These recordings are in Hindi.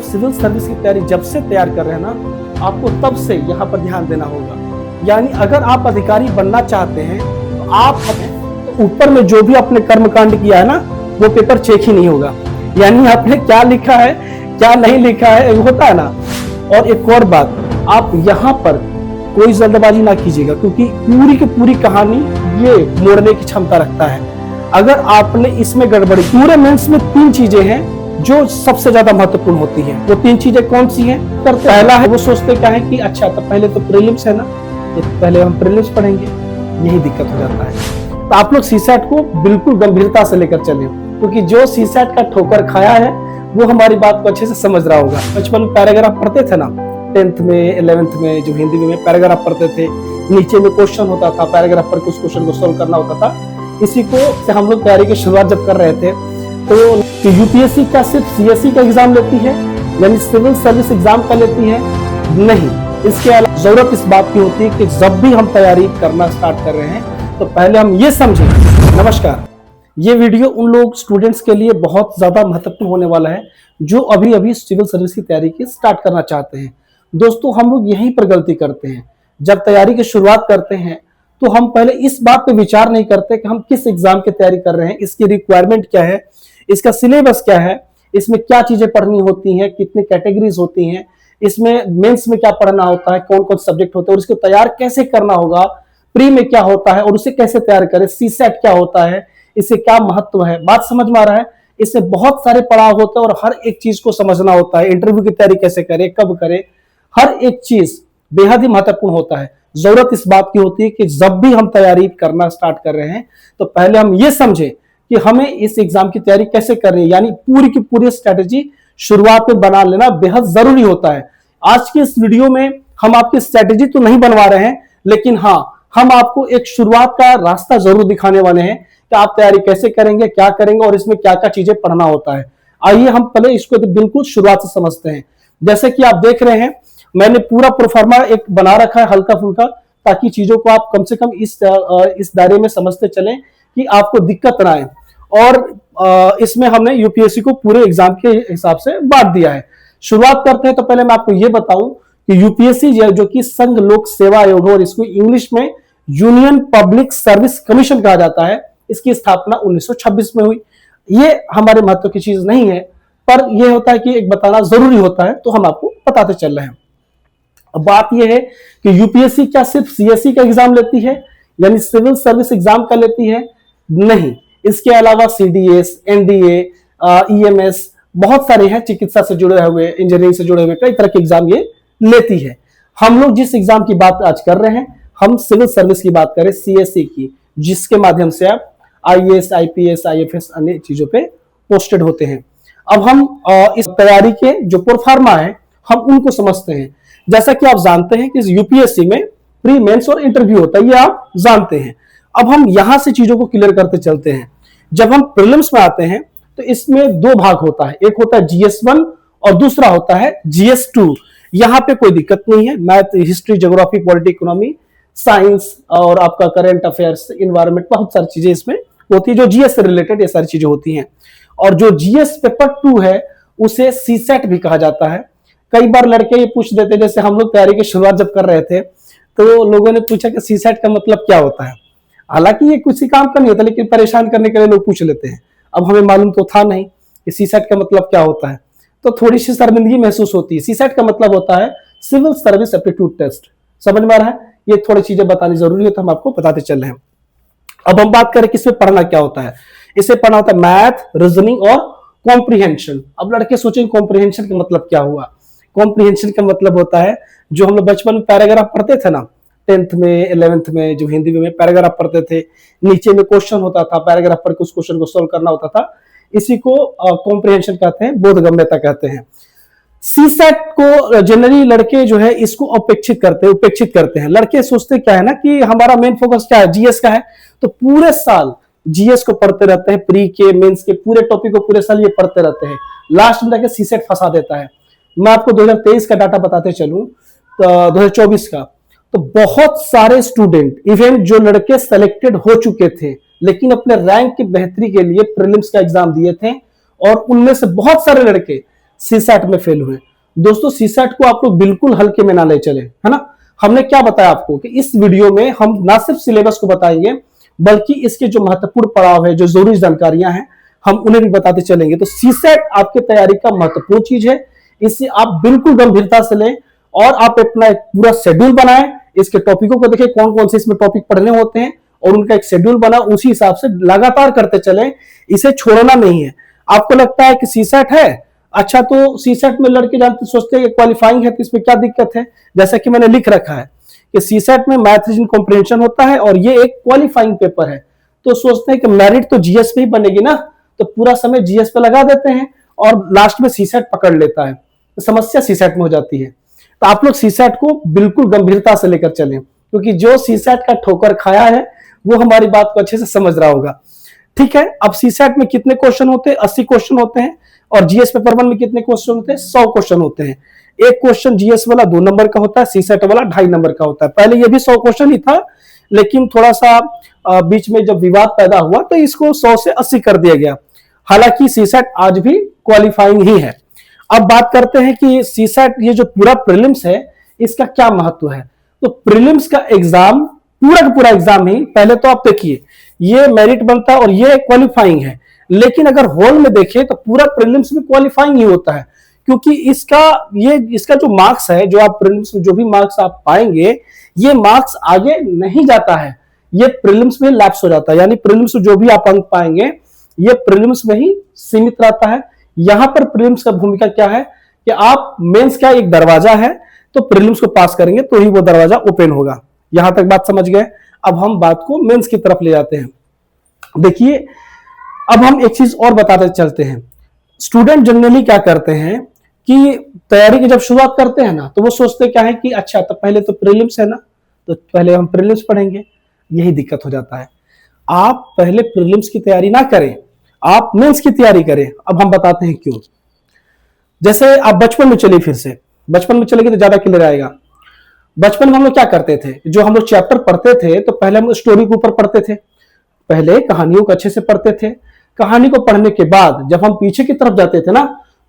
सिविल सर्विस की तैयारी जब से तैयार कर रहे हैं ना, आपको तब से यहाँ पर ध्यान देना होगा। यानी अगर आप अधिकारी बनना चाहते हैं तो आप ऊपर में जो भी आपने कर्मकांड किया है ना, वो पेपर चेक ही नहीं होगा। यानी आपने क्या लिखा है क्या नहीं लिखा है होता है ना। और एक और बात, आप यहाँ पर कोई जल्दबाजी ना कीजिएगा, क्योंकि पूरी की पूरी कहानी ये मोड़ने की क्षमता रखता है। अगर आपने इसमें गड़बड़ी, पूरे मेंस में 3 चीजें हैं जो सबसे ज्यादा महत्वपूर्ण होती हैं। वो 3 चीजें कौन सी हैं? पहला है, वो सोचते क्या है कि अच्छा तो पहले तो प्रीलिम्स है ना, पहले हम प्रीलिम्स पढ़ेंगे, यही दिक्कत हो जाता है। तो आप लोग सीसैट को बिल्कुल गंभीरता से लेकर चले, क्योंकि जो सीसैट का ठोकर खाया है वो हमारी बात को अच्छे से समझ रहा होगा। बचपन में पैराग्राफ पढ़ते थे ना, 10th में 11th में जो हिंदी में पैराग्राफ पढ़ते थे, नीचे में क्वेश्चन होता था, पैराग्राफ पर कुछ क्वेश्चन को सोल्व करना होता था। इसी को से हम लोग तैयारी की शुरुआत जब कर रहे थे तो यूपीएससी का सिर्फ सीएससी का एग्जाम लेती है, यानी सिविल सर्विस एग्जाम का लेती है नहीं। इसके अलावा जरूरत इस बात की होती है कि जब भी हम तैयारी करना स्टार्ट कर रहे हैं तो पहले हम ये समझें। नमस्कार, ये वीडियो उन लोग स्टूडेंट्स के लिए बहुत ज्यादा महत्वपूर्ण होने वाला है जो अभी अभी सिविल सर्विस की तैयारी की स्टार्ट करना चाहते हैं। दोस्तों, हम लोग यहीं पर गलती करते हैं। जब तैयारी की शुरुआत करते हैं तो हम पहले इस बात पे विचार नहीं करते कि हम किस एग्जाम की तैयारी कर रहे हैं, इसकी रिक्वायरमेंट क्या है, इसका सिलेबस क्या है, इसमें क्या चीजें पढ़नी होती हैं, कितनी कैटेगरीज होती हैं, इसमें मेंस में क्या पढ़ना होता है, कौन कौन सब्जेक्ट होते हैं और इसको तैयार कैसे करना होगा, प्री में क्या होता है और उसे कैसे तैयार करें, सीसेट क्या होता है, इससे क्या महत्व है। बात समझ में आ रहा है? इससे बहुत सारे पड़ाव होते हैं और हर एक चीज को समझना होता है। इंटरव्यू की तैयारी कैसे करें, कब करें, हर एक चीज बेहद ही महत्वपूर्ण होता है। जरूरत इस बात की होती है कि जब भी हम तैयारी करना स्टार्ट कर रहे हैं तो पहले हम ये समझें कि हमें इस एग्जाम की तैयारी कैसे करनी है, यानी पूरी की पूरी स्ट्रेटेजी शुरुआत में बना लेना बेहद जरूरी होता है। आज के इस वीडियो में हम आपकी स्ट्रेटेजी तो नहीं बनवा रहे हैं, लेकिन हाँ, हम आपको एक शुरुआत का रास्ता जरूर दिखाने वाले हैं कि आप तैयारी कैसे करेंगे, क्या करेंगे और इसमें क्या क्या चीजें पढ़ना होता है। आइए हम पहले इसको बिल्कुल शुरुआत से समझते हैं। जैसे कि आप देख रहे हैं, मैंने पूरा प्रोफार्मा एक बना रखा है हल्का फुल्का, ताकि चीजों को आप कम से कम इस दायरे में समझते चलें कि आपको दिक्कत ना आए। और इसमें हमने यूपीएससी को पूरे एग्जाम के हिसाब से बांट दिया है। शुरुआत करते हैं तो पहले मैं आपको यह बताऊं कि यूपीएससी जो कि संघ लोक सेवा आयोग है और इसको इंग्लिश में यूनियन पब्लिक सर्विस कमीशन कहा जाता है, इसकी स्थापना 1926 में हुई। ये हमारे महत्व की चीज नहीं है, पर यह होता है कि एक बताना जरूरी होता है, तो हम आपको बताते चल रहे हैं। अब बात यह है कि यूपीएससी क्या सिर्फ सीएससी का एग्जाम लेती है, यानी सिविल सर्विस एग्जाम का लेती है? नहीं, इसके अलावा सीडीएस, एनडीए, ईएमएस, बहुत सारे हैं, चिकित्सा से जुड़े हुए, इंजीनियरिंग से जुड़े हुए कई तरह के एग्जाम ये लेती है। हम लोग जिस एग्जाम की बात आज कर रहे हैं, हम सिविल सर्विस की बात करें, सीएससी की, जिसके माध्यम से आप आईएएस, आईपीएस, आईएफएस अन्य चीजों पे पोस्टेड होते हैं। अब हम इस तैयारी के जो प्रोफार्मा है हम उनको समझते हैं। जैसा कि आप जानते हैं कि यूपीएससी में प्री मेंस और इंटरव्यू होता है, ये आप जानते हैं। अब हम यहां से चीजों को क्लियर करते चलते हैं। जब हम प्रीलिम्स में आते हैं तो इसमें 2 भाग होता है, एक होता है GS1 और दूसरा होता है GS2। यहां पे कोई दिक्कत नहीं है, math, history, geography, polity, economy, science और आपका करंट अफेयर्स, इन्वायरमेंट, बहुत सारी चीजें इसमें होती है जो जीएस से रिलेटेड, ये सारी चीजें होती हैं। और जो जीएस पेपर 2 है उसे सीसेट भी कहा जाता है। कई बार लड़के ये पूछ देते, जैसे हम लोग तैयारी की शुरुआत जब कर रहे थे तो लोगों ने पूछा कि सीसेट का मतलब क्या होता है। हालांकि ये किसी काम का नहीं होता, लेकिन परेशान करने के लिए लोग पूछ लेते हैं। अब हमें मालूम तो था नहीं कि सीसेट का मतलब क्या होता है, तो थोड़ी सी शर्मिंदगी महसूस होती है। सीसेट का मतलब होता है सिविल सर्विस एप्टीट्यूड टेस्ट। समझ में आ रहा है? ये थोड़ी चीजें बतानी जरूरी है, तो हम आपको बताते चल रहे हैं। अब हम बात करें कि इसमें पढ़ना क्या होता है। इसे पढ़ना होता है मैथ, रीजनिंग और कॉम्प्रिहेंशन। अब लड़के सोचेंगे कॉम्प्रिहेंशन का मतलब क्या हुआ। कॉम्प्रिहेंशन का मतलब होता है जो हम लोग बचपन में पैराग्राफ पढ़ते थे ना, 10th में 11th में जो हिंदी में पैराग्राफ पढ़ते थे, नीचे में क्वेश्चन होता था, पैराग्राफ पढ़ के उस क्वेश्चन को सोल्व करना होता था, इसी को कॉम्प्रिहेंशन कहते हैं, बोधगम्यता कहते हैं। सीसेट को जनरली लड़के जो है इसको उपेक्षित करते हैं। लड़के सोचते क्या है ना कि हमारा मेन फोकस क्या है, जीएस का है, तो पूरे साल जीएस को पढ़ते रहते हैं, प्री के, मेंस के पूरे टॉपिक को पूरे साल ये पढ़ते रहते हैं। लास्ट में जाके सीसेट फंसा देता है। मैं आपको 2023 का डाटा बताते चलूं, 2024 का, तो बहुत सारे स्टूडेंट, इवन जो लड़के सेलेक्टेड हो चुके थे लेकिन अपने रैंक की बेहतरी के लिए प्रीलिम्स का एग्जाम दिए थे, और उनमें से बहुत सारे लड़के सीसैट में फेल हुए। दोस्तों सीसैट को आप लोग बिल्कुल हल्के में ना ले चले, है ना। हमने क्या बताया आपको कि इस वीडियो में हम ना सिर्फ सिलेबस को बताएंगे बल्कि इसके जो महत्वपूर्ण पड़ाव है, जो जरूरी जानकारियां हैं, हम उन्हें भी बताते चलेंगे। तो सीसैट आपकी तैयारी का महत्वपूर्ण चीज है, इसे आप बिल्कुल गंभीरता से लें और आप अपना एक पूरा शेड्यूल बनाएं। इसके टॉपिकों को देखें, कौन कौन से इसमें टॉपिक पढ़ने होते हैं और उनका एक शेड्यूल बना, उसी हिसाब से लगातार करते चलें, इसे छोड़ना नहीं है। आपको लगता है कि सीसैट है, अच्छा तो सीसैट में लड़के जानते सोचते हैं क्वालिफाइंग है तो इसमें क्या दिक्कत है। जैसा कि मैंने लिख रखा है कि सीसैट में मैथ रीजनिंग कॉम्प्रिहेंशन होता है और ये एक क्वालिफाइंग पेपर है, तो सोचते हैं कि मेरिट तो जीएस पे ही बनेगी ना, तो पूरा समय जीएस पे लगा देते हैं और लास्ट में सीसैट पकड़ लेता है, तो समस्या सीसैट में हो जाती है। तो आप लोग सीसैट को बिल्कुल गंभीरता से लेकर चलें, क्योंकि जो सीसैट का ठोकर खाया है वो हमारी बात को अच्छे से समझ रहा होगा। ठीक है, अब सीसैट में कितने क्वेश्चन होते हैं? 80 क्वेश्चन होते हैं। और जीएस पेपर 1 में कितने क्वेश्चन होते हैं? 100 क्वेश्चन होते हैं। एक क्वेश्चन जीएस वाला 2 नंबर का होता है, सीसैट वाला 2.5 नंबर का होता है। पहले ये भी 100 क्वेश्चन ही था, लेकिन थोड़ा सा बीच में जब विवाद पैदा हुआ तो इसको 100 से 80 कर दिया गया। हालांकि सीसैट आज भी क्वालिफाइंग ही है। अब बात करते हैं कि सीसैट ये जो पूरा प्रीलिम्स है इसका क्या महत्व है। तो प्रीलिम्स का एग्जाम पूरा का पूरा एग्जाम ही, पहले तो आप देखिए ये मेरिट बनता है और ये क्वालिफाइंग है, लेकिन अगर होल में देखें तो पूरा प्रीलिम्स भी क्वालिफाइंग ही होता है, क्योंकि इसका जो मार्क्स है, जो आप प्रीलिम्स में जो भी मार्क्स आप पाएंगे, ये मार्क्स आगे नहीं जाता है, ये प्रीलिम्स में लैप्स हो जाता है। यानी प्रीलिम्स में जो भी आप अंक पाएंगे ये प्रीलिम्स में ही सीमित रहता है। यहां पर प्रीलिम्स का भूमिका क्या है कि आप मेंस का एक दरवाजा है, तो प्रीलिम्स को पास करेंगे तो ही वो दरवाजा ओपन होगा। यहां तक बात समझ गए। अब हम बात को मेंस की तरफ ले जाते हैं। देखिए अब हम एक चीज और बताते चलते हैं। स्टूडेंट जनरली क्या करते हैं कि तैयारी की जब शुरुआत करते हैं ना, तो वो सोचते क्या है कि अच्छा तो पहले तो प्रीलिम्स है ना, तो पहले हम प्रीलिम्स पढ़ेंगे। यही दिक्कत हो जाता है। आप पहले प्रीलिम्स की तैयारी ना करें, आप मेंस की तैयारी करें। अब हम बताते हैं क्यों। जैसे आप बचपन में चलिए, फिर से बचपन में चलेंगे तो ज्यादा क्लियर आएगा। बचपन में हम लोग क्या करते थे, जो हम लोग चैप्टर पढ़ते थे तो पहले हम स्टोरी के ऊपर पढ़ते थे, पहले कहानियों को अच्छे से पढ़ते थे। कहानी को पढ़ने के बाद जब हम पीछे की तरफ जाते थे ना,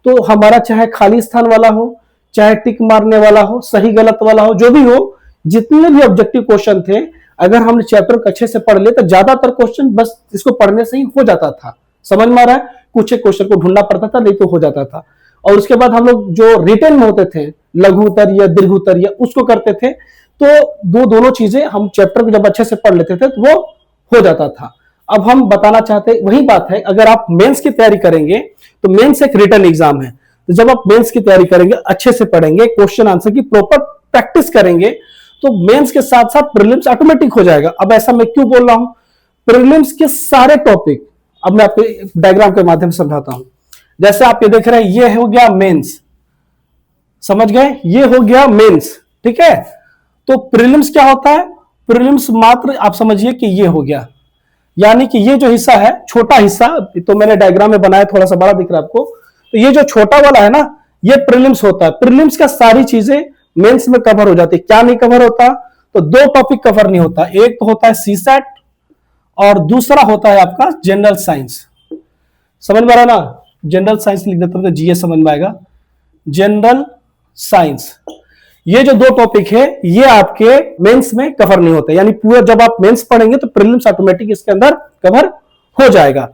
तो हमारा चाहे खाली स्थान वाला हो, चाहे टिक मारने वाला हो, सही गलत वाला हो, जो भी हो, जितने भी ऑब्जेक्टिव क्वेश्चन थे, अगर हमने चैप्टर को अच्छे से पढ़ लिया तो ज्यादातर क्वेश्चन बस इसको पढ़ने से ही हो जाता था। समझ में आ रहा है? कुछ एक क्वेश्चन को ढूंढना पड़ता था, नहीं तो हो जाता था। और उसके बाद हम लोग जो रिटन में होते थे, लघु उत्तर या दीर्घ उत्तर या उसको करते थे, तो दोनों चीजें हम चैप्टर को जब अच्छे से पढ़ लेते थे तो वो हो जाता था। अब हम बताना चाहते वही बात है, अगर आप मेंस की तैयारी करेंगे तो मेंस एक रिटन एग्जाम है, तो जब आप मेंस की तैयारी करेंगे, अच्छे से पढ़ेंगे, क्वेश्चन आंसर की प्रॉपर प्रैक्टिस करेंगे, तो मेंस के साथ साथ प्रीलिम्स ऑटोमेटिक हो जाएगा। अब ऐसा मैं क्यों बोल रहा हूं? प्रीलिम्स के सारे टॉपिक अब मैं आपको डायग्राम के माध्यम से समझाता हूं। जैसे आप ये देख रहे हैं, ये हो गया मेंस, समझ गए? ये हो गया मेंस, ठीक है। तो प्रीलिम्स क्या होता है? प्रीलिम्स मात्र आप समझिए कि ये हो गया, यानी कि ये जो हिस्सा है, छोटा हिस्सा, तो मैंने डायग्राम में बनाया, थोड़ा सा बड़ा दिख रहा है आपको, तो ये जो छोटा वाला है ना, ये प्रीलिम्स होता है। प्रीलिम्स का सारी चीजें मेंस में कवर हो जाती है। क्या नहीं कवर होता? तो 2 टॉपिक कवर नहीं होता, एक तो होता है सीसैट और दूसरा होता है आपका जनरल साइंस। समझ में आ रहा ना? जनरल साइंस लिख देता हूं तो जीएस समझ में आएगा। जनरल साइंस, ये जो 2 टॉपिक है ये आपके मेंस में कवर नहीं होते, यानी पूरा जब आप मेंस पढ़ेंगे तो प्रीलिम्स ऑटोमेटिक इसके अंदर कवर हो जाएगा।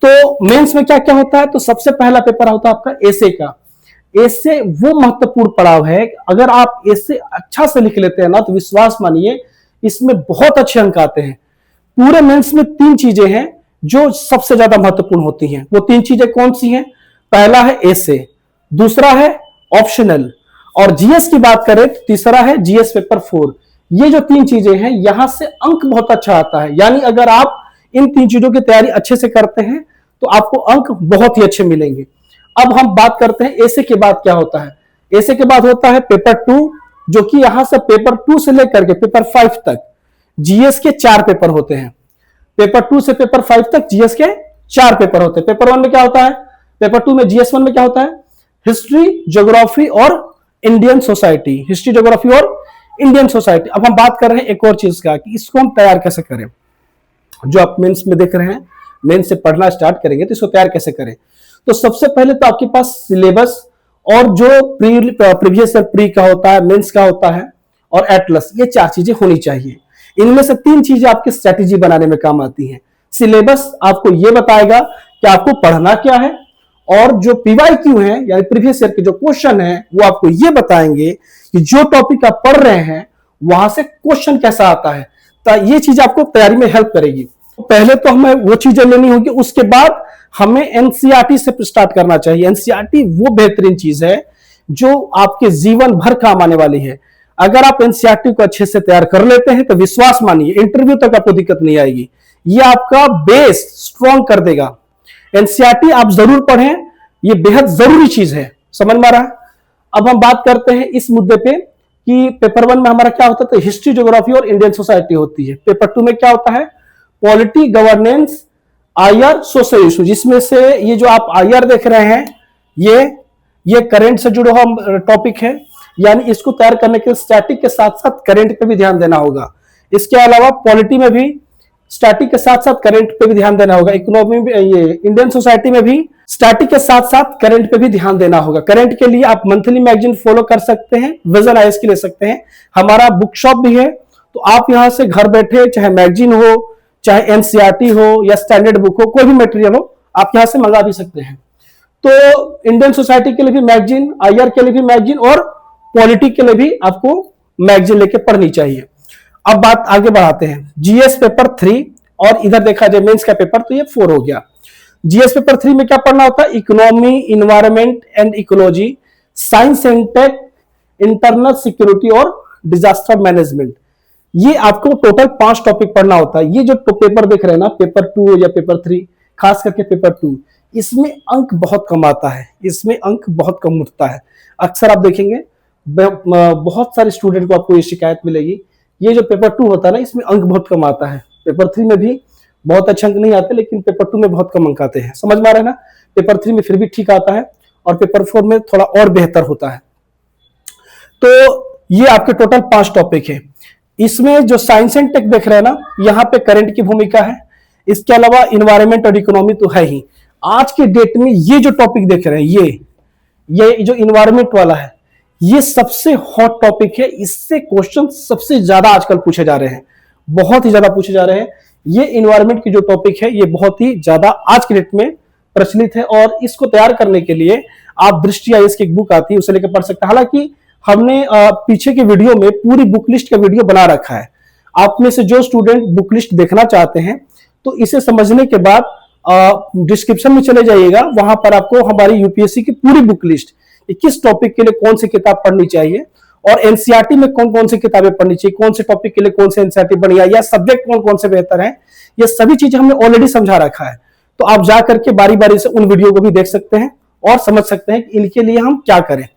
तो मेंस में क्या क्या होता है? तो सबसे पहला पेपर होता है आपका एसे का। एसे वो महत्वपूर्ण पड़ाव है, अगर आप एसे अच्छा से लिख लेते हैं ना, तो विश्वास मानिए इसमें बहुत अच्छे अंक आते हैं। पूरे मेंस में 3 चीजें हैं जो सबसे ज्यादा महत्वपूर्ण होती हैं। वो 3 चीजें कौन सी हैं? पहला है एसे, दूसरा है ऑप्शनल, और जीएस की बात करें तो तीसरा है जीएस पेपर 4। ये जो 3 चीजें हैं, यहां से अंक बहुत अच्छा आता है। यानी अगर आप इन 3 चीजों की तैयारी अच्छे से करते हैं तो आपको अंक बहुत ही अच्छे मिलेंगे। अब हम बात करते हैं एसे के बाद क्या होता है। एसे के बाद होता है पेपर 2, जो कि यहां से पेपर 2 से लेकर के पेपर 5 तक जीएस के 4 पेपर होते हैं। पेपर 2 से पेपर 5 तक जीएस के 4 पेपर होते हैं। पेपर 1 में क्या होता है? पेपर 2 में जीएस 1 में क्या होता है? हिस्ट्री, ज्योग्राफी और इंडियन सोसाइटी। हिस्ट्री, ज्योग्राफी और इंडियन सोसाइटी। अब हम बात कर रहे हैं एक और चीज का कि इसको हम तैयार कैसे करें। जो आप मेंस में देख रहे हैं, मेंस से पढ़ना स्टार्ट करेंगे तो इसको तैयार कैसे करें। तो सबसे पहले तो आपके पास सिलेबस और जो प्रीवियस ईयर प्री का होता है, मेंस का होता है और एटलस, ये 4 चीजें होनी चाहिए। इनमें से 3 चीजें आपकी स्ट्रेटेजी बनाने में काम आती हैं। सिलेबस आपको ये बताएगा कि आपको पढ़ना क्या है, और जो पीवाईक्यू है यानी प्रीवियस ईयर के जो क्वेश्चन है वो आपको ये बताएंगे कि जो टॉपिक आप पढ़ रहे हैं वहां से क्वेश्चन कैसा आता है। तो ये चीज आपको तैयारी में हेल्प करेगी। पहले तो हमें वो चीजें लेनी होगी, उसके बाद हमें एनसीईआरटी से स्टार्ट करना चाहिए। एनसीईआरटी वो बेहतरीन चीज है जो आपके जीवन भर काम आने वाली है। अगर आप एनसीईआरटी को अच्छे से तैयार कर लेते हैं तो विश्वास मानिए इंटरव्यू तक आपको दिक्कत नहीं आएगी। ये आपका बेस स्ट्रॉन्ग कर देगा। एनसीईआरटी आप जरूर पढ़ें, ये बेहद जरूरी चीज है। समझ में आ रहा है? अब हम बात करते हैं इस मुद्दे पे कि पेपर 1 में हमारा क्या होता है, हिस्ट्री, ज्योग्राफी और इंडियन सोसाइटी होती है। पेपर 2 में क्या होता है, polity, governance, IR, social issue, जिसमें से ये जो आप आईआर देख रहे हैं ये करंट से जुड़ा हुआ टॉपिक है, यानी इसको तैयार करने के स्टैटिक के साथ साथ करंट पे भी ध्यान देना होगा। इसके अलावा पॉलिटी में भी स्टैटिक के साथ साथ करंट पे भी ध्यान देना होगा। इकोनॉमी में, ये इंडियन सोसाइटी में भी स्टैटिक के साथ साथ करंट पे भी ध्यान देना होगा। करंट के लिए आप मंथली मैगजीन फॉलो कर सकते हैं, विजन आईएएस की ले सकते हैं। हमारा बुक शॉप भी है, तो आप यहां से घर बैठे चाहे मैगजीन हो, चाहे एनसीईआरटी हो या स्टैंडर्ड बुक हो, कोई भी मटेरियल हो, आप यहां से मंगा भी सकते हैं। तो इंडियन सोसाइटी के लिए भी मैगजीन, आईआर के लिए भी मैगजीन और पॉलिटी के लिए भी आपको मैगजीन लेके पढ़नी चाहिए। अब बात आगे बढ़ाते हैं। जीएस पेपर 3 और इधर देखा जाए मेंस का पेपर, तो ये 4 हो गया। जीएस पेपर 3 में क्या पढ़ना होता है, economy, environment and ecology, science and tech, internal security और डिजास्टर मैनेजमेंट। ये आपको टोटल 5 टॉपिक पढ़ना होता है। ये जो पेपर देख रहे हैं ना, पेपर 2 या पेपर 3, खास करके पेपर 2, इसमें अंक बहुत कम आता है, इसमें अंक बहुत कम उठता है। अक्सर आप देखेंगे बहुत सारे स्टूडेंट को आपको ये शिकायत मिलेगी, ये जो पेपर 2 होता है ना, इसमें अंक बहुत कम आता है। पेपर 3 में भी बहुत अच्छे अंक नहीं आते, लेकिन पेपर 2 में बहुत कम अंक आते हैं। समझ में आ रहा है ना? पेपर 3 में फिर भी ठीक आता है और पेपर 4 में थोड़ा और बेहतर होता है। तो ये आपके टोटल 5 टॉपिक है। इसमें जो साइंस एंड टेक देख रहे हैं ना, यहाँ पे करंट की भूमिका है। इसके अलावा इन्वायरमेंट और इकोनॉमी तो है ही। आज के डेट में ये जो टॉपिक देख रहे हैं, ये जो इन्वायरमेंट वाला है, ये सबसे हॉट टॉपिक है। इससे क्वेश्चन सबसे ज्यादा आजकल पूछे जा रहे हैं, बहुत ही ज्यादा पूछे जा रहे हैं। ये इन्वायरमेंट की जो टॉपिक है, ये बहुत ही ज्यादा आज के डेट में प्रचलित है, और इसको तैयार करने के लिए आप दृष्टि आईएएस की एक बुक आती है, उसे लेकर पढ़ सकते हैं। हालांकि हमने पीछे के वीडियो में पूरी बुक लिस्ट का वीडियो बना रखा है। आप में से जो स्टूडेंट बुक लिस्ट देखना चाहते हैं, तो इसे समझने के बाद डिस्क्रिप्शन में चले जाइएगा, वहां पर आपको हमारी यूपीएससी की पूरी बुक लिस्ट, किस टॉपिक के लिए कौन सी किताब पढ़नी चाहिए और एनसीईआरटी में कौन कौन सी किताबें पढ़नी चाहिए, कौन से टॉपिक के लिए कौन से एनसीईआरटी बढ़िया या सब्जेक्ट कौन कौन से बेहतर है, ये सभी चीजें हमने ऑलरेडी समझा रखा है। तो आप जा करके बारी बारी से उन वीडियो को भी देख सकते हैं और समझ सकते हैं कि इनके लिए हम क्या करें।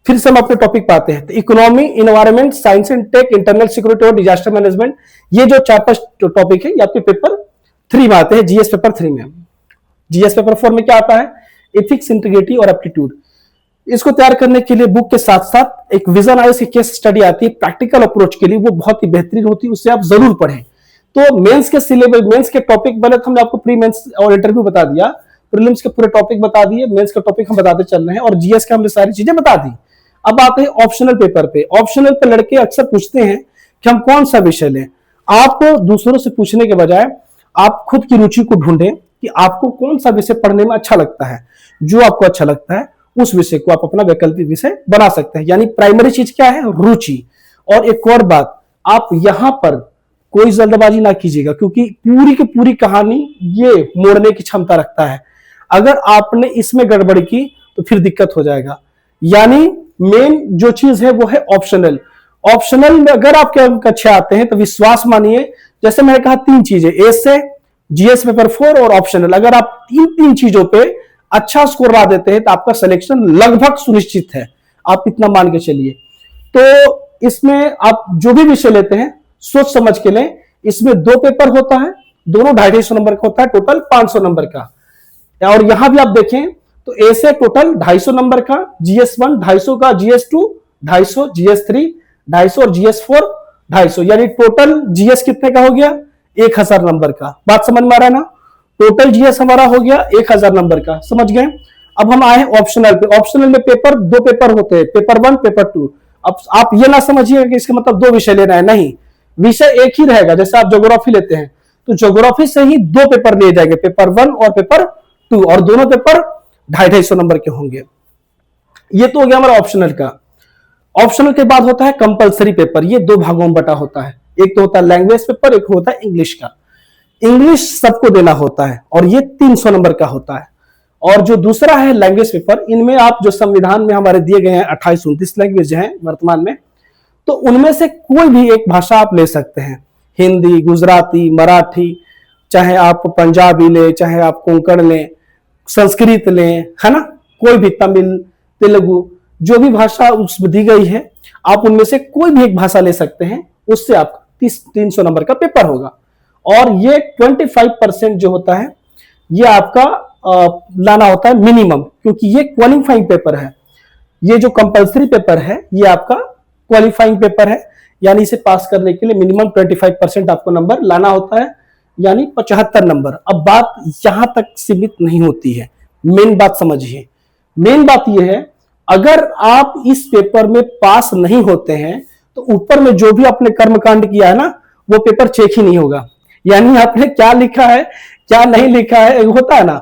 फिर से हम अपने टॉपिक पाते हैं। तो economy, environment, science and tech, internal security और डिजास्टर मैनेजमेंट, ये जो 4-5 टॉपिक है, ये आपके पेपर 3 में आते हैं। जीएस पेपर 3 में। जीएस पेपर 4 में क्या आता है, एथिक्स, इंटीग्रिटी और एप्टीट्यूड। इसको तैयार करने के लिए बुक के साथ साथ एक विजन आईएएस की केस स्टडी आती है प्रैक्टिकल अप्रोच के लिए, वो बहुत ही बेहतरीन होती है, उससे आप जरूर पढ़ें। तो मेंस के सिलेबस, मेंस के टॉपिक बने, तो हमने आपको प्री मेंस और इंटरव्यू बता दिया, प्रीलिम्स के पूरे टॉपिक बता दिए, मेंस का टॉपिक हम बताते चल रहे हैं, और जीएस का हमने सारी चीजें बता दी। अब आते हैं ऑप्शनल पेपर पे। ऑप्शनल पे लड़के अक्सर पूछते हैं कि हम कौन सा विषय लें। आप दूसरों से पूछने के बजाय आप खुद की रुचि को ढूंढें कि आपको कौन सा विषय पढ़ने में अच्छा लगता है। जो आपको अच्छा लगता है उस विषय को आप अपना वैकल्पिक विषय बना सकते हैं। यानी प्राइमरी चीज क्या है, रुचि। और एक और बात, आप यहां पर कोई जल्दबाजी ना कीजिएगा, क्योंकि पूरी की पूरी कहानी ये मोड़ने की क्षमता रखता है। अगर आपने इसमें गड़बड़ की तो फिर दिक्कत हो जाएगा। यानी मेन जो चीज है वो है ऑप्शनल। ऑप्शनल में अगर आपके अंक अच्छे आते हैं तो विश्वास मानिए, जैसे मैंने कहा 3 चीजें, ए से जीएस पेपर 4 और ऑप्शनल, अगर आप तीन चीजों पे अच्छा स्कोर ला देते हैं तो आपका सिलेक्शन लगभग सुनिश्चित है, आप इतना मान के चलिए। तो इसमें आप जो भी विषय लेते हैं सोच समझ के लें। इसमें 2 पेपर होता है, दोनों 250 नंबर का होता है, टोटल 500 नंबर का। और यहां भी आप देखें तो ए से टोटल 250 नंबर का, जीएस1 250 का, जीएस2 250, जीएस3 250 और जीएस4 250, यानी टोटल जीएस कितने का हो गया, 1000 नंबर का। बात समझ में आ रहा है ना? टोटल जीएस हमारा हो गया 1000 नंबर का, समझ गए। अब हम आए ऑप्शनल पे। ऑप्शनल में पेपर दो पेपर होते हैं, पेपर 1 पेपर 2। अब आप ये ना समझिएगा कि इसका मतलब दो विषय लेना है, नहीं, विषय एक ही रहेगा। जैसे आप ज्योग्राफी लेते हैं तो ज्योग्राफी से ही दो पेपर लिए जाएंगे, पेपर 1 और पेपर 2, और दोनों पेपर 250 नंबर के होंगे। ये तो हो गया हमारा ऑप्शनल का। ऑप्शनल के बाद होता है कंपलसरी पेपर। ये दो भागों में बटा होता है, एक तो होता है लैंग्वेज पेपर, एक होता है इंग्लिश का। इंग्लिश सबको देना होता है और ये 300 नंबर का होता है। और जो दूसरा है लैंग्वेज पेपर, इनमें आप जो संविधान में हमारे दिए गए हैं 28-29 लैंग्वेज हैं वर्तमान में, तो उनमें से कोई भी एक भाषा आप ले सकते हैं। हिंदी, गुजराती, मराठी, चाहे आप पंजाबी ले, चाहे आप कोंकण लें, संस्कृत लें, है ना, कोई भी तमिल, तेलुगु, जो भी भाषा उसमें दी गई है, आप उनमें से कोई भी एक भाषा ले सकते हैं। उससे आपका 300 नंबर का पेपर होगा। और ये 25% जो होता है ये आपका लाना होता है मिनिमम, क्योंकि ये क्वालिफाइंग पेपर है। ये जो कंपलसरी पेपर है ये आपका क्वालिफाइंग पेपर है, यानी इसे पास करने के लिए मिनिमम 25% आपको नंबर लाना होता है, यानी 75 नंबर। अब बात यहां तक सीमित नहीं होती है, मेन बात समझिए। मेन बात यह है, अगर आप इस पेपर में पास नहीं होते हैं तो ऊपर में जो भी आपने कर्मकांड किया है ना, वो पेपर चेक ही नहीं होगा। यानी आपने क्या लिखा है क्या नहीं लिखा है, होता है ना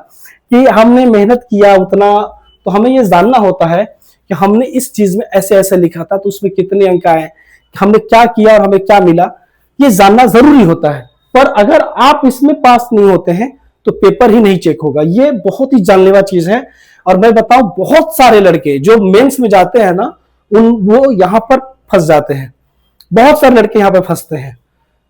कि हमने मेहनत किया उतना, तो हमें ये जानना होता है कि हमने इस चीज में ऐसे ऐसे लिखा था तो उसमें कितने अंक आए, हमने क्या किया और हमें क्या मिला, ये जानना जरूरी होता है। पर अगर आप इसमें पास नहीं होते हैं तो पेपर ही नहीं चेक होगा। ये बहुत ही जानलेवा चीज है। और मैं बताऊं, बहुत सारे लड़के जो मेंस में जाते हैं ना, वो यहां पर फंस जाते हैं। बहुत सारे लड़के यहां पर फंसते हैं।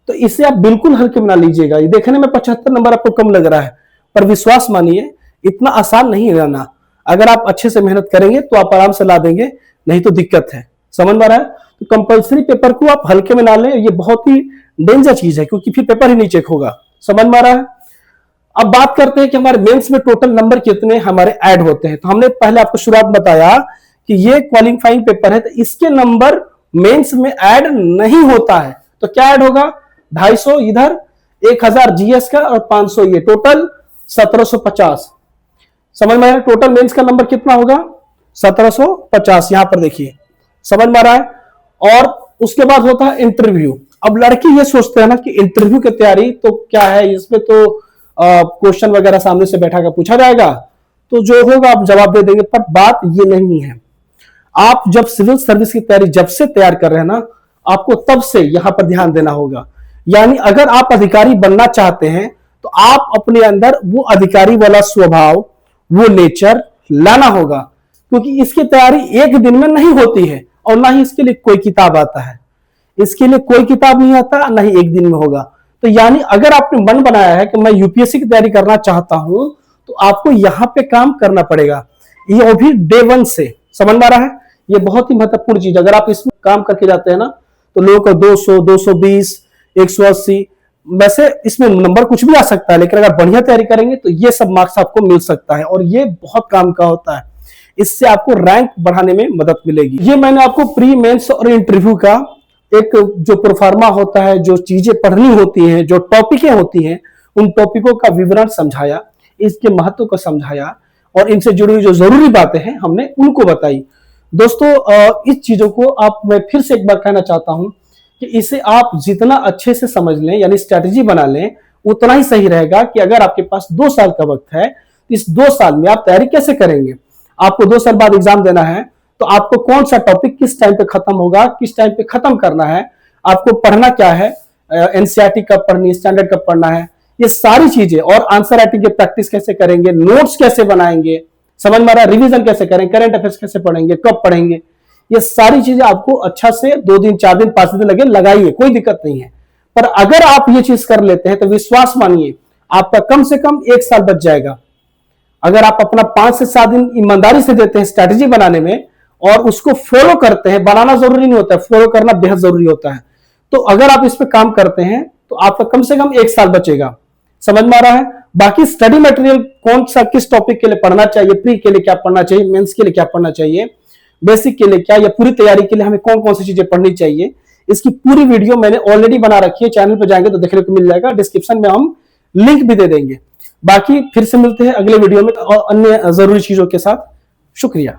तो इसे आप बिल्कुल हल्के में ना लीजिएगा। ये देखने में 75 नंबर आपको कम लग रहा है, पर विश्वास मानिए इतना आसान नहीं रहना। अगर आप अच्छे से मेहनत करेंगे तो आप आराम से ला देंगे, नहीं तो दिक्कत है। समझ में आ रहा है? तो कंपलसरी पेपर को आप हल्के में ना लें, ये बहुत ही डेंजर चीज है, क्योंकि फिर पेपर ही नहीं चेक होगा। समझ में आ रहा है? अब बात करते हैं कि हमारे मेंस में टोटल नंबर कितने हमारे ऐड होते हैं। तो हमने पहले आपको शुरुआत बताया कि ये क्वालिफाइंग पेपर है, तो इसके नंबर मेंस में ऐड नहीं होता है। तो क्या ऐड होगा? 250 इधर, 1000 जीएस का और 500 ये, टोटल 1750। समझ में आ रहा है? टोटल मेंस का नंबर कितना होगा? 1750। यहां पर देखिए, समझ में आ रहा है? और उसके बाद होता है इंटरव्यू। अब लड़के ये सोचते हैं ना कि इंटरव्यू की तैयारी तो क्या है, इसमें तो क्वेश्चन वगैरह सामने से बैठा कर पूछा जाएगा, तो जो होगा आप जवाब दे देंगे। पर बात ये नहीं है। आप जब सिविल सर्विस की तैयारी जब से तैयार कर रहे हैं ना, आपको तब से यहां पर ध्यान देना होगा। यानी अगर आप अधिकारी बनना चाहते हैं तो आप अपने अंदर वो अधिकारी वाला स्वभाव, वो नेचर लाना होगा, क्योंकि इसकी तैयारी एक दिन में नहीं होती है और ना ही इसके लिए कोई किताब आता है। इसके लिए कोई किताब नहीं आता, ना ही एक दिन में होगा। तो यानी अगर आपने मन बनाया है कि मैं यूपीएससी की तैयारी करना चाहता हूं, तो आपको यहां पे काम करना पड़ेगा, ये भी डे 1 से। समझ में आ रहा है? ये बहुत ही महत्वपूर्ण चीज। अगर आप इसमें काम करके जाते हैं ना, तो लोगों को 200, 220, 180, वैसे इसमें नंबर कुछ भी आ सकता है, लेकिन अगर बढ़िया तैयारी करेंगे तो ये सब मार्क्स आपको मिल सकता है, और ये बहुत काम का होता है। इससे आपको रैंक बढ़ाने में मदद मिलेगी। ये मैंने आपको प्री मेंस और इंटरव्यू का एक जो प्रोफार्मा होता है, जो चीजें पढ़नी होती हैं, जो टॉपिकें होती हैं, उन टॉपिकों का विवरण समझाया, इसके महत्व को समझाया, और इनसे जुड़ी जो जरूरी बातें हैं हमने उनको बताई। दोस्तों, इस चीजों को आप, मैं फिर से एक बार कहना चाहता हूं कि इसे आप जितना अच्छे से समझ लें, यानी स्ट्रैटेजी बना लें, उतना ही सही रहेगा। कि अगर आपके पास 2 साल का वक्त है, तो इस 2 साल में आप तैयारी कैसे करेंगे? आपको 2 साल बाद एग्जाम देना है, तो आपको कौन सा टॉपिक किस टाइम पे खत्म होगा, किस टाइम पे खत्म करना है, आपको पढ़ना क्या है, एनसीईआरटी कब पढ़नी है, स्टैंडर्ड कब पढ़ना है, ये सारी चीजें, और आंसर राइटिंग की प्रैक्टिस कैसे करेंगे, नोट्स कैसे बनाएंगे, समझ में आ रहा है, रिवीजन कैसे करें, करंट अफेयर्स कैसे पढ़ेंगे, कब पढ़ेंगे, ये सारी चीजें आपको अच्छा से 2 दिन, 4 दिन, 5 दिन लगे, लगाइए, कोई दिक्कत नहीं है। पर अगर आप ये चीज कर लेते हैं तो विश्वास मानिए आपका कम से कम 1 साल बच जाएगा। अगर आप अपना 5 से 7 दिन ईमानदारी से देते हैं स्ट्रैटेजी बनाने में, और उसको फॉलो करते हैं, बनाना जरूरी नहीं होता है, फॉलो करना बेहद जरूरी होता है। तो अगर आप इस पे काम करते हैं तो आपका कम से कम 1 साल बचेगा। समझ में आ रहा है? बाकी स्टडी मटेरियल कौन सा, किस टॉपिक के लिए पढ़ना चाहिए, प्री के लिए क्या पढ़ना चाहिए, मेंस के लिए क्या पढ़ना चाहिए, बेसिक के लिए क्या, या पूरी तैयारी के लिए हमें कौन कौन सी चीजें पढ़नी चाहिए, इसकी पूरी वीडियो मैंने ऑलरेडी बना रखी है। चैनल पर जाएंगे तो देखने को मिल जाएगा, डिस्क्रिप्शन में हम लिंक भी दे देंगे। बाकी फिर से मिलते हैं अगले वीडियो में और अन्य जरूरी चीजों के साथ। शुक्रिया।